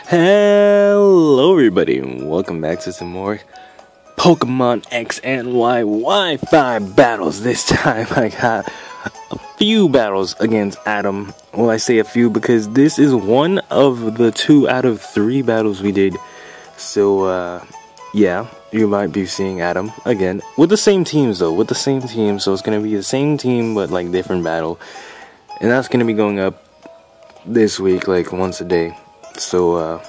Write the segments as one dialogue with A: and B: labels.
A: Hello everybody, and welcome back to some more Pokemon X and Y Wi-Fi battles. This time I got a few battles against Adam. Well, I say a few because this is one of the 2 out of 3 battles we did. So, yeah, you might be seeing Adam again. With the same teams though, so it's going to be the same team but like different battle. And that's going to be going up this week, like once a day. So,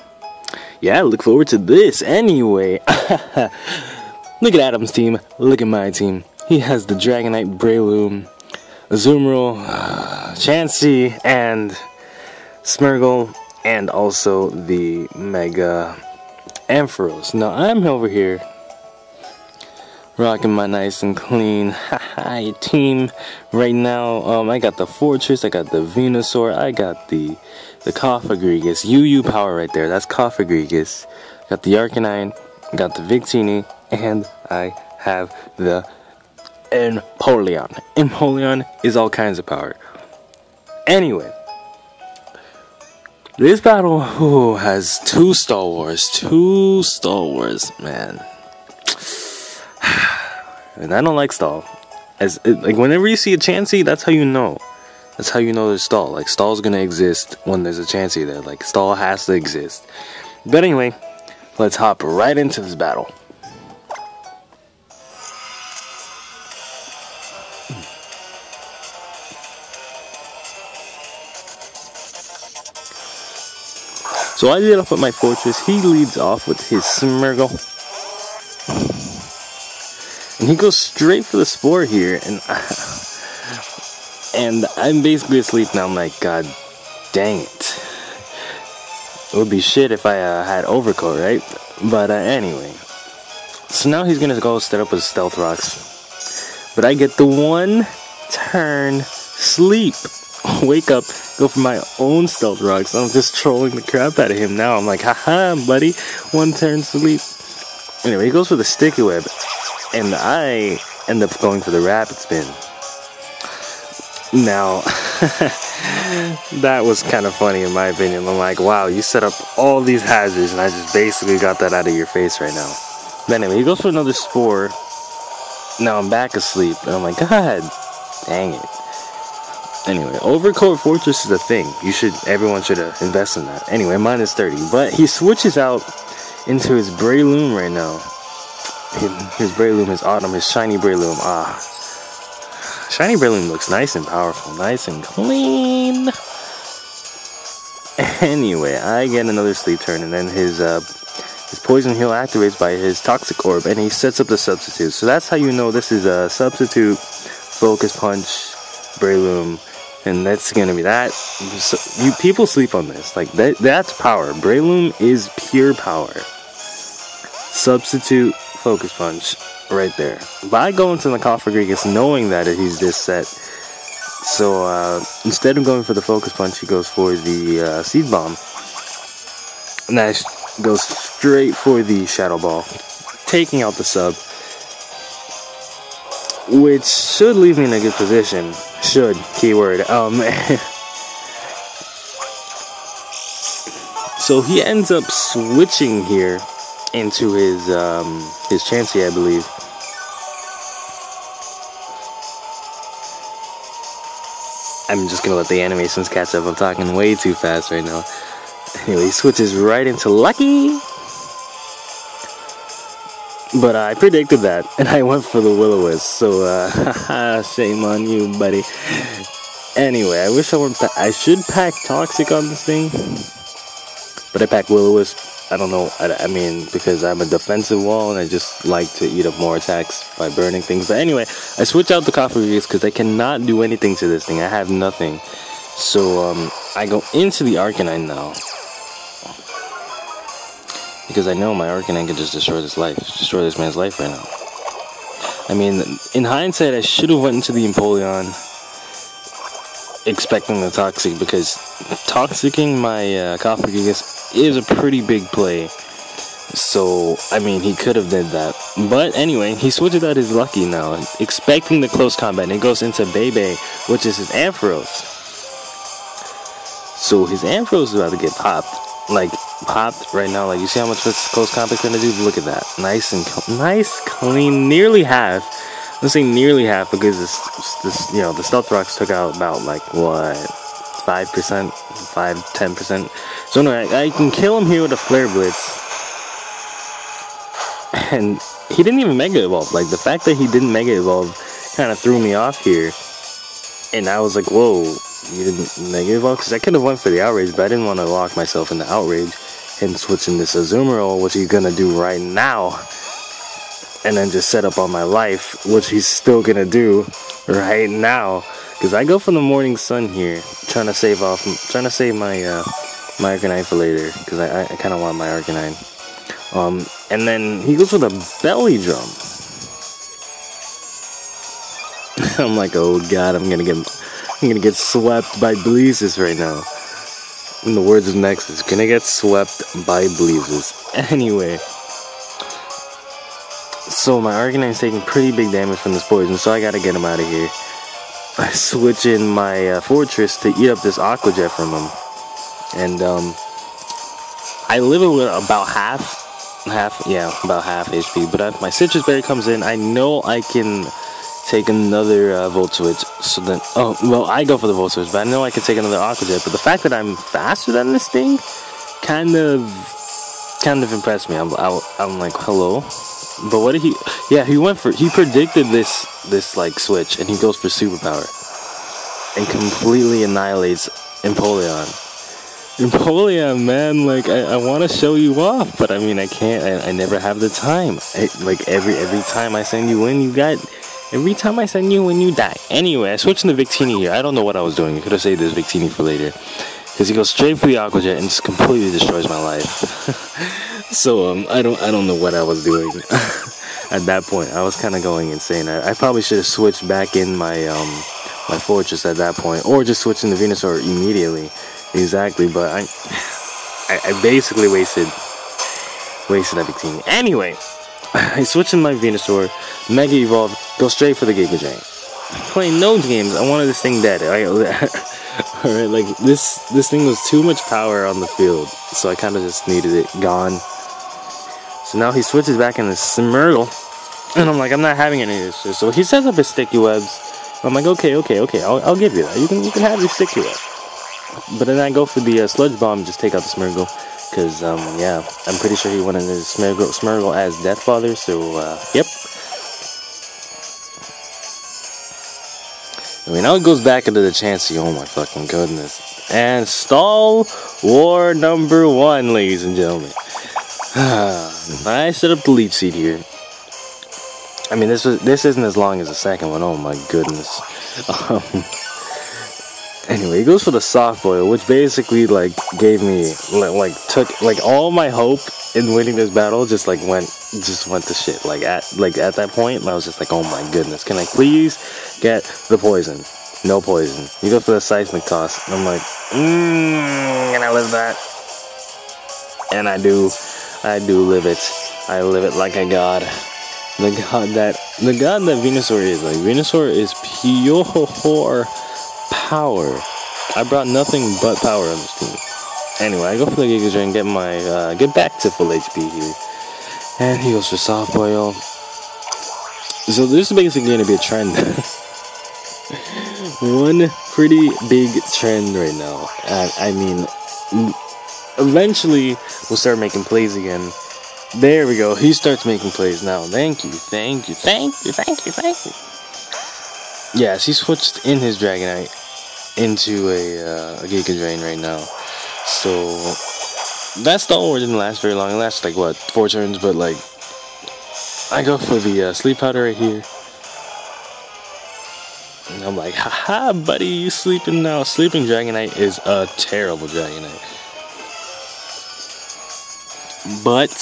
A: yeah, look forward to this. Anyway, look at Adam's team. Look at my team. He has the Dragonite, Breloom, Azumarill, Chansey, and Smeargle, and also the Mega Ampharos. Now, I'm over here rocking my nice and clean team right now. I got the Fortress, I got the Venusaur, I got the Cofagrigus, UU power right there, that's Cofagrigus. Got the Arcanine, got the Victini, and I have the Empoleon. Empoleon is all kinds of power. Anyway, this battle has 2 Stalwarts, man. And I don't like stall. Like whenever you see a Chansey, that's how you know. That's how you know there's stall. Like stall's gonna exist when there's a Chansey there. Like stall has to exist. But anyway, let's hop right into this battle. So I lead off with my Fortress. He leads off with his Smeargle. And he goes straight for the Spore here, and I'm basically asleep now. I'm like, God dang it. It would be shit if I had Overcoat, right? But anyway. So now he's gonna go set up with Stealth Rocks. But I get the 1 turn sleep. Wake up, go for my own Stealth Rocks. I'm just trolling the crap out of him now. I'm like, haha, buddy, 1 turn sleep. Anyway, he goes for the Sticky Web. And I end up going for the Rapid Spin. Now, that was kind of funny in my opinion. I'm like, wow, you set up all these hazards and I just basically got that out of your face right now. But anyway, he goes for another Spore. Now I'm back asleep. And I'm like, God dang it. Anyway, Overcoat Fortress is a thing. Everyone should invest in that. Anyway, mine is 30. But he switches out into his Breloom right now. His Breloom, his Autumn, his Shiny Breloom. Shiny Breloom looks nice and powerful, nice and clean. Anyway, I get another sleep turn, and then his Poison Heal activates by his Toxic Orb, and he sets up the Substitute. So that's how you know this is a Substitute, Focus Punch, Breloom, and that's gonna be that. So, people sleep on this. Like that's power. Breloom is pure power. Substitute, Focus Punch right there. But I go into the Cofagrigus knowing that he's this set. So instead of going for the Focus Punch, he goes for the Seed Bomb. And that goes straight for the Shadow Ball, taking out the sub, which should leave me in a good position. Should, keyword. So he ends up switching here into his Chansey, I believe. I'm just gonna let the animations catch up. I'm talking way too fast right now. Anyway, he switches right into Lucky. But I predicted that, and I went for the Will-O-Wisp. So, shame on you, buddy. Anyway, I wish I should pack Toxic on this thing, but I pack Will-O-Wisp. I don't know, I mean, because I'm a defensive wall and I just like to eat up more attacks by burning things. But anyway, I switch out the Cofagrigus because I cannot do anything to this thing. I have nothing. So, I go into the Arcanine now. Because I know my Arcanine can just destroy this man's life right now. I mean, in hindsight, I should have went into the Empoleon expecting the Toxic, because Toxicing my Cofagrigus is a pretty big play. So, I mean, he could have did that. But anyway, he switches out his Lucky now, expecting the close combat, and he goes into Bebe, which is his Ampharos. So his Ampharos is about to get popped. like popped right now. Like, you see how much this close compact's gonna do? Look at that, nice and nice, clean, nearly half. Let's say nearly half, because this you know, the stealth rocks took out about like what, 5%, 10%. So no, I can kill him here with a flare blitz, and he didn't even mega evolve. Like, the fact that he didn't mega evolve kind of threw me off here, and I was like, whoa, you didn't mega evolve? Because I could have went for the outrage, but I didn't want to lock myself in the outrage and switch in this Azumarill, which he's gonna do right now, and then just set up on my life, which he's still gonna do right now. Because I go for the morning sun here, trying to save my Arcanine for later, because I kind of want my Arcanine. And then he goes with a belly drum. I'm like, oh god, I'm gonna get swept by Bleezes right now. In the words of Nexus, gonna get swept by Bleezes. Anyway, so my Arcanine's taking pretty big damage from this poison, so I gotta get him out of here. I switch in my Fortress to eat up this Aqua Jet from him, and I live it with about half HP. But if my Citrus Berry comes in, I know I can take another Volt Switch. So then, I go for the Volt Switch, but I know I can take another Aqua Jet. But the fact that I'm faster than this thing kind of impressed me. I'm like, hello. But what did he? Yeah, he predicted this like switch, and he goes for Superpower and completely annihilates Empoleon. Empoleon, man, like I want to show you off, but I mean I can't. I never have the time. Like every time I send you in, you got. Every time I send you in, you die. Anyway, I switched into Victini here. I don't know what I was doing. I could have saved this Victini for later, because he goes straight for the Aqua Jet and just completely destroys my life. So I don't know what I was doing at that point. I was kind of going insane. I probably should have switched back in my my Fortress at that point, or just switched into Venusaur immediately. Exactly, but I basically wasted everything. Anyway, I switched in my Venusaur, Mega Evolve, go straight for the Giga Drain. Playing no games. I wanted this thing dead. Alright, like this thing was too much power on the field, so I kind of just needed it gone. So now he switches back into Smeargle, and I'm like, I'm not having any of this shit. So he sets up his Sticky Webs. I'm like, okay, I'll give you that. You can have your Sticky Web. But then I go for the Sludge Bomb and just take out the Smeargle, because yeah, I'm pretty sure he wanted his Smeargle as Death Father. So yep. I mean, now it goes back into the Chansey. Oh my fucking goodness. And Stall War number 1, ladies and gentlemen. I set up the Leech Seed here. I mean, this isn't as long as the second one. Oh my goodness. Anyway, he goes for the Soft Boil, which basically like gave me took all my hope in winning this battle just went to shit. Like at that point, I was just like, oh my goodness, can I please get the poison? No poison. You go for the Seismic Toss, and I'm like, can I live that? And I do live it. I live it like a god. The god that Venusaur is. Like, Venusaur is pure power. I brought nothing but power on this team. Anyway, I go for the Giga Drain, get back to full HP here. And he goes for Soft Boil. So this is basically going to be a trend. One pretty big trend right now. I mean, eventually we'll start making plays again. There we go. He starts making plays now. Thank you. Yes, he switched in his Dragonite into a Giga Drain right now. So that Star War didn't last very long. It lasted like what, 4 turns, but like I go for the Sleep Powder right here. And I'm like, haha, buddy, you sleeping now. Sleeping Dragonite is a terrible Dragonite. But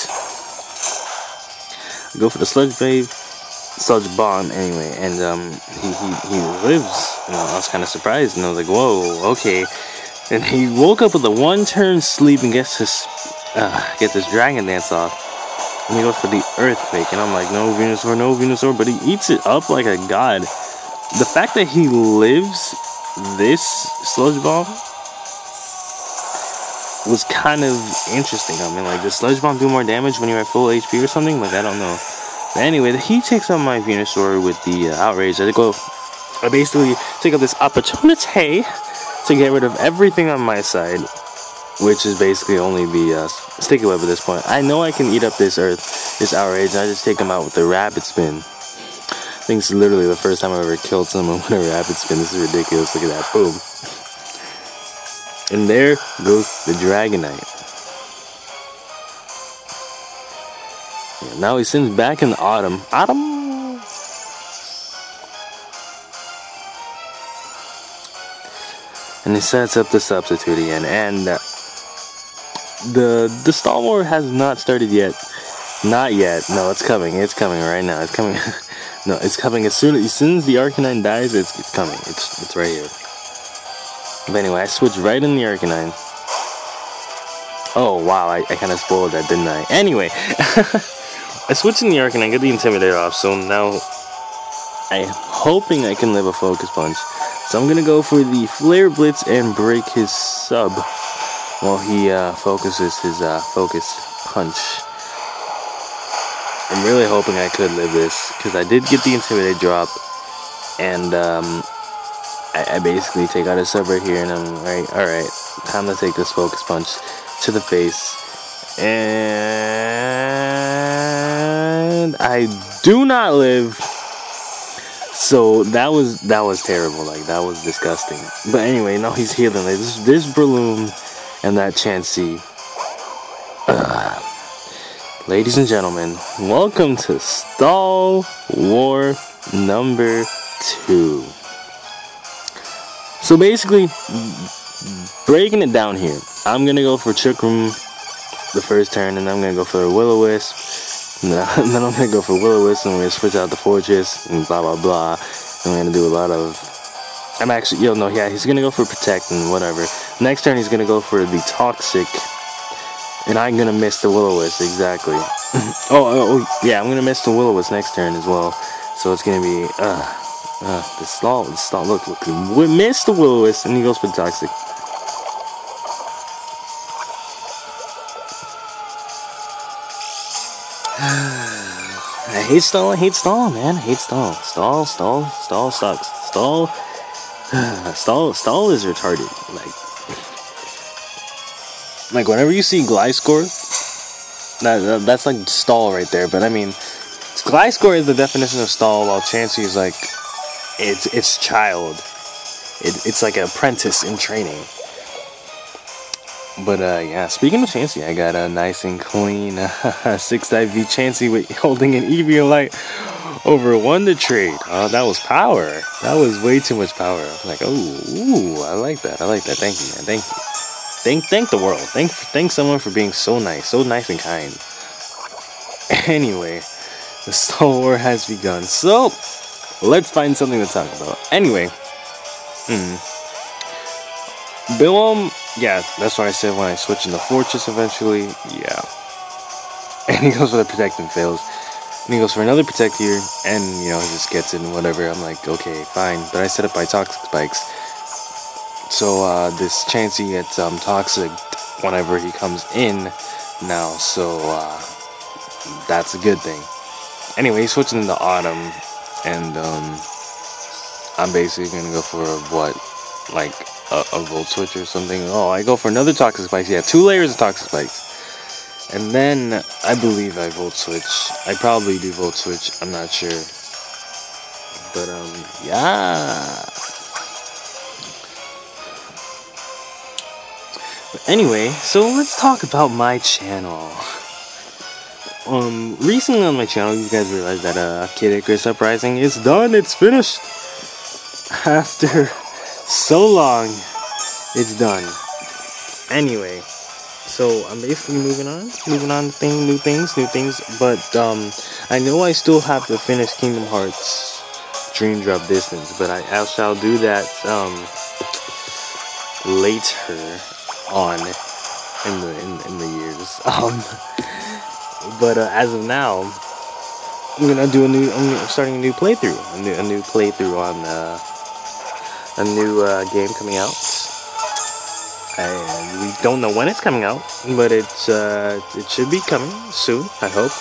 A: I go for the Sludge Bomb anyway, and he lives. And I was kind of surprised, and I was like, whoa, okay. And he woke up with a 1-turn sleep and gets his Dragon Dance off. And he goes for the Earthquake, and I'm like, no Venusaur, but he eats it up like a god. The fact that he lives this Sludge Bomb was kind of interesting. I mean, like, does Sludge Bomb do more damage when you're at full HP or something? Like, I don't know. But anyway, he takes on my Venusaur with the Outrage. I basically take up this opportunity to get rid of everything on my side, which is basically only the Sticky Web at this point. I know I can eat up this Outrage, and I just take him out with the Rapid Spin. I think it's literally the first time I ever killed someone with a Rapid Spin. This is ridiculous. Look at that. Boom. And there goes the Dragonite. Yeah, now he sends back in the Autumn. And he sets up the Substitute again. And the Stall War has not started yet. Not yet. No, it's coming. It's coming right now. It's coming. No, it's coming as soon as the Arcanine dies. It's coming. It's right here. But anyway, I switched right in the Arcanine. Oh wow, I kind of spoiled that, didn't I? Anyway, I switched in the Arcanine, get the Intimidator off. So now I'm hoping I can live a Focus Punch. So I'm gonna go for the Flare Blitz and break his sub while he focuses his Focus Punch. I'm really hoping I could live this, because I did get the Intimidate drop, and I basically take out a sub right here, and I'm like, alright, time to take this Focus Punch to the face. And I do not live. So that was terrible. Like, that was disgusting. But anyway, now he's healing. Like, this Breloom and that Chansey. Ladies and gentlemen, welcome to Stall War number 2. So basically, breaking it down here, I'm gonna go for Chukram the first turn, and I'm gonna go for Will-O-Wisp, and then I'm gonna go for Will-O-Wisp, and I'm gonna switch out the Fortress, and blah blah blah. And I'm gonna do a lot of. He's gonna go for Protect and whatever. Next turn, he's gonna go for the Toxic. And I'm gonna miss the Will-O-Wisp, exactly. Yeah, I'm gonna miss the Will-O-Wisp next turn as well. So it's gonna be, the stall, look, we missed the Will-O-Wisp, and he goes for the Toxic. I hate stall, man, I hate stall. Stall sucks. Stall is retarded, Like, whenever you see Gliscor, that's like stall right there. But I mean, Gliscor is the definition of stall, while Chansey is like, it's child. It's like an apprentice in training. But yeah, speaking of Chansey, I got a nice and clean 6-type V Chansey with holding an Eviolite over 1 to trade. Oh, that was power. That was way too much power. I'm like, ooh, I like that. Thank you, man. Thank you. Thank the world. Thank someone for being so nice and kind. Anyway, the Stall War has begun. So, let's find something to talk about. Anyway, Billum, yeah, that's what I said when I switch into Fortress eventually. Yeah. And he goes for the Protect and fails. And he goes for another Protect here, and, he just gets it and whatever. I'm like, okay, fine. But I set up my Toxic Spikes. So, this Chansey gets, Toxic whenever he comes in now, so, that's a good thing. Anyway, he's switching into Autumn, and, I'm basically gonna go for, a Volt Switch or something. Oh, I go for another Toxic Spikes. Yeah, 2 layers of Toxic Spikes. And then, I believe I Volt Switch. I probably do Volt Switch, I'm not sure. But, yeah. Anyway, so let's talk about my channel. Recently on my channel, you guys realized that Kid Icarus Uprising is done. It's finished. After so long, it's done. Anyway, so I'm basically moving on to new things. But I know I still have to finish Kingdom Hearts Dream Drop Distance, but I shall do that later on in the years. But as of now, I'm starting a new playthrough. A new playthrough on a new game coming out. We don't know when it's coming out, but it should be coming soon, I hope.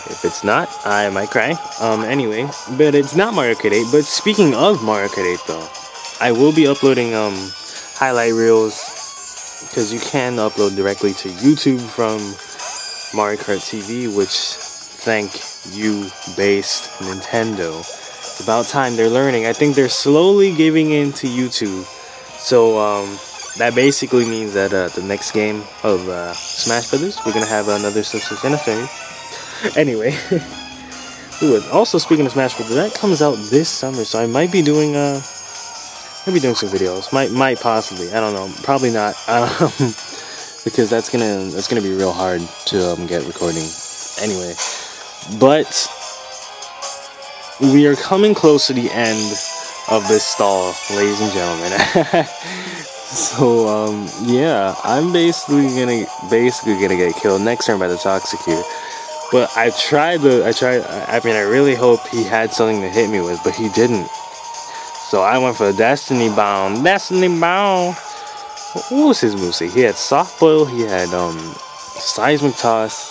A: If it's not, I might cry. Anyway, but it's not Mario Kart 8. But speaking of Mario Kart 8 though, I will be uploading highlight reels, because you can upload directly to YouTube from Mario Kart TV, which, thank you, based Nintendo. It's about time they're learning. I think they're slowly giving in to YouTube. So that basically means that the next game of Smash Brothers, we're gonna have another Substance Interface. Anyway, ooh, and also speaking of Smash Brothers, that comes out this summer, so I might be doing some videos. Might possibly, I don't know, probably not, because that's gonna be real hard to get recording. Anyway, but we are coming close to the end of this stall, ladies and gentlemen. So yeah, I'm basically gonna get killed next turn by the Toxic here. But I mean, I really hope he had something to hit me with, but he didn't. So I went for a Destiny Bound. Destiny Bound! What was his moveset? He had Soft Boil, he had Seismic Toss,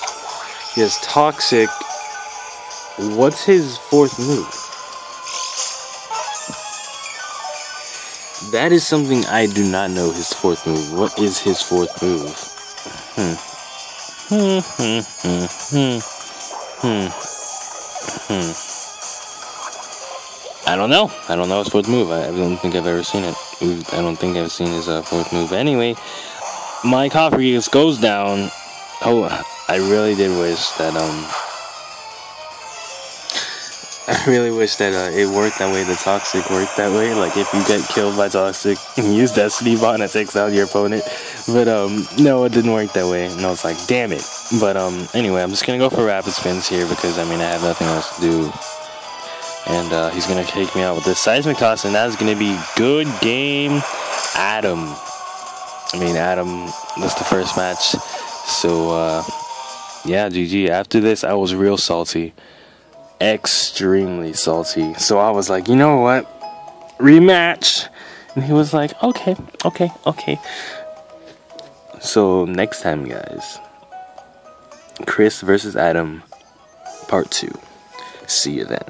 A: he has Toxic. What's his fourth move? That is something I do not know, his fourth move. What is his fourth move? I don't know. I don't know his fourth move. I don't think I've ever seen it. I don't think I've seen his fourth move. Anyway, my coffee goes down. Oh, I really did wish that it worked that way. The Toxic worked that way. Like, if you get killed by Toxic and use Destiny Bond, it takes out your opponent. But no, it didn't work that way. And I was like, damn it. But anyway, I'm just gonna go for rapid spins here because I mean I have nothing else to do. And he's gonna take me out with this Seismic Toss, and that's gonna be good game, Adam. Adam, that's the first match. So yeah, GG. After this, I was real salty. Extremely salty. So I was like, you know what? Rematch. And he was like, okay. So next time, guys, Chris versus Adam, part 2. See you then.